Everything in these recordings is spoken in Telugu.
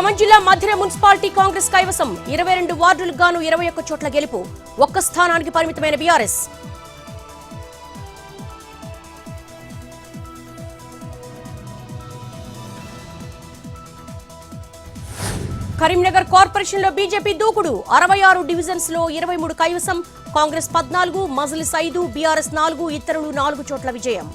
ఖమ్మం జిల్లా మధిర మున్సిపాలిటీ కాంగ్రెస్ కైవసం 22 వార్డులకు గాను 21 చోట్ల గెలుపు. ఒక్క స్థానానికి పరిమితమైన బీఆర్ఎస్. కరీంనగర్ కార్పొరేషన్ లో బీజేపీ దూకుడు. 66 డివిజన్స్ లో 23 కైవసం. కాంగ్రెస్ 14, మజ్లిస్ 5, బీఆర్ఎస్ 4, ఇతరులు 4 చోట్ల విజయం.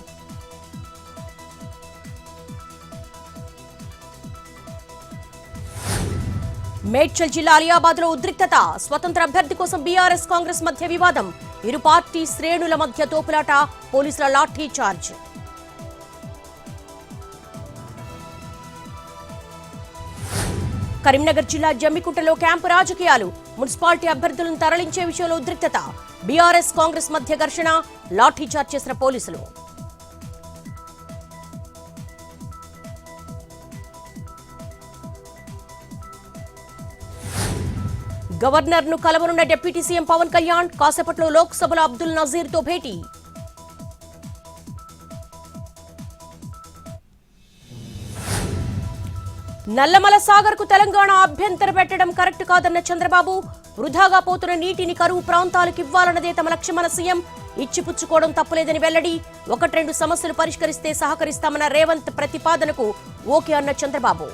మేడ్చల్ జిల్లా అలియాబాద్ లో ఉద్రిక్తత. స్వతంత్ర అభ్యర్థి కోసం బీఆర్ఎస్ కాంగ్రెస్ మధ్య వివాదం. ఇరు పార్టీ శ్రేణుల మధ్య తోపులాట. పోలీసుల లాఠీ చార్జ్. కరీంనగర్ జిల్లా జమ్మికుంటలో క్యాంపు రాజకీయాలు. మున్సిపాలిటీ అభ్యర్థులను తరలించే విషయంలో ఉద్రిక్తత. బీఆర్ఎస్ కాంగ్రెస్ మధ్య ఘర్షణ. లాఠీ చార్జ్ చేసిన పోలీసులు. గవర్నర్ ను కలవనున్న డిప్యూటీ సీఎం పవన్ కళ్యాణ్. కాసేపట్లో లోక్సభలో అబ్దుల్ నజీర్ తో భేటీ. నల్లమల సాగర్ కు తెలంగాణ అభ్యంతర పెట్టడం కరెక్ట్ కాదన్న చంద్రబాబు. వృధాగా పోతున్న నీటిని కరువు ప్రాంతాలకు ఇవ్వాలన్నదే తమ లక్ష్యమన్న సీఎం. ఇచ్చిపుచ్చుకోవడం తప్పులేదని వెల్లడి. 1-2 సమస్యలు పరిష్కరిస్తే సహకరిస్తామన్న రేవంత్ ప్రతిపాదనకు ఓకే అన్న చంద్రబాబు.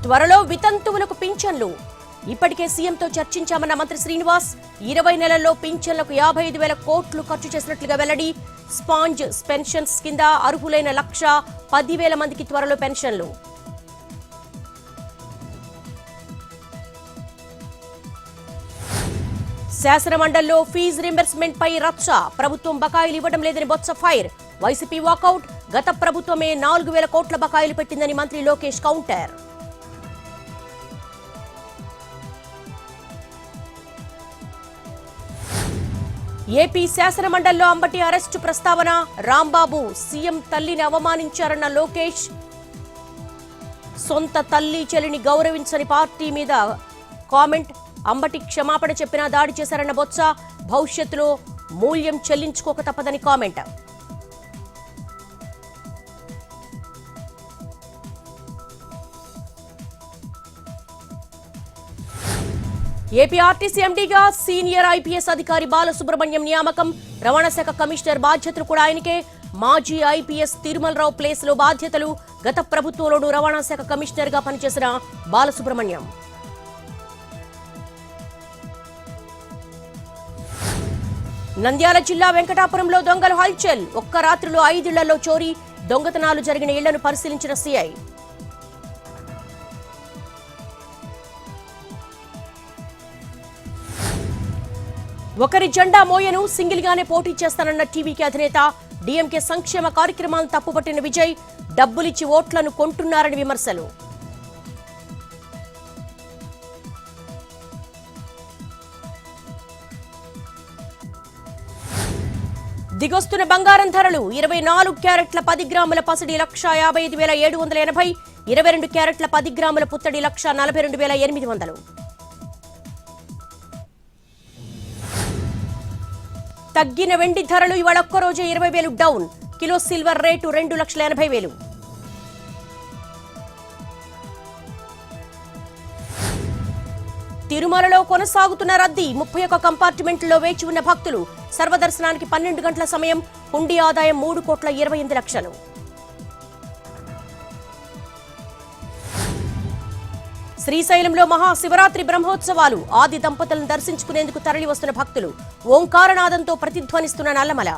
త్వరలో వితంతువులకు పింఛన్లు. ఇప్పటికే సీఎంతో చర్చించామన్న మంత్రి శ్రీనివాస్. 20 నెలల్లో పింఛన్లకు 55,000 కోట్లు ఖర్చు చేసినట్లుగా వెల్లడి. స్పాంజ్ పెన్షన్స్ కింద అర్హులైన 1,10,000 మందికి త్వరలో పెన్షన్లు. శాసనమండలిలో ఫీజు రింబర్స్మెంట్ పై రచ్చ. ప్రభుత్వం బకాయిలు ఇవ్వడం లేదని బొత్స ఫైర్. YCP walkout. గత ప్రభుత్వమే 4,000 కోట్ల బకాయిలు పెట్టిందని మంత్రి లోకేష్ కౌంటర్. ఏపీ శాసనమండలిలో అంబటి అరెస్టు ప్రస్తావన. రాంబాబు సీఎం తల్లిని అవమానించారన్న లోకేష్. సొంత తల్లి చెల్లిని గౌరవించని పార్టీ మీద కామెంట్. అంబటి క్షమాపణ చెప్పినా దాడి చేశారన్న బొత్స. భవిష్యత్తులో మూల్యం చెల్లించుకోక తప్పదని కామెంట్. ఏపీ ఆర్టీసీ ఎండీగా సీనియర్ ఐపీఎస్ అధికారి బాలసుబ్రహ్మణ్యం నియామకం. రవాణా శాఖ కమిషనర్ బాధ్యతలు కూడా ఆయనకే. మాజీ ఐపీఎస్ తిరుమలరావు ప్లేస్ లో బాధ్యతలు. గత ప్రభుత్వంలోనూ రవాణా శాఖ కమిషనర్ గా పనిచేసిన బాలసుబ్రహ్మణ్యం. నంద్యాల జిల్లా వెంకటాపురంలో దొంగలు హల్చల్. ఒక్క రాత్రిలో 5 ఇళ్లలో చోరీ. దొంగతనాలు జరిగిన ఇళ్లను పరిశీలించిన సీఐ. ఒకరి జెండా మోయను, సింగిల్ గానే పోటీ చేస్తానన్న టీవీకే అధినేత. డీఎంకే సంక్షేమ కార్యక్రమాలను తప్పుపట్టిన విజయ్. డబ్బులిచ్చి ఓట్లను కొంటున్నారని విమర్శలు. దిగొస్తున్న బంగారం ధరలు. 24 క్యారెట్ల 10 గ్రాముల పసిడి 1,55,780. 22 క్యారెట్ల 10 గ్రాముల పుత్తడి 1,42,800. తగ్గిన వెండి ధరలు. ఇవాళ ఒక్కరోజే 20,000 డౌన్. Kilo silver rate 2,80,000. తిరుమలలో కొనసాగుతున్న రద్దీ. 31 కంపార్ట్మెంట్లో వేచి ఉన్న భక్తులు. సర్వదర్శనానికి 12 గంటల సమయం. హుండీ ఆదాయం 3,28,00,000. శ్రీశైలంలో మహాశివరాత్రి బ్రహ్మోత్సవాలు. ఆది దంపతులను దర్శించుకునేందుకు తరలి వస్తున్న భక్తులు. ఓంకారనాదంతో ప్రతిధ్వనిస్తున్న నల్లమల.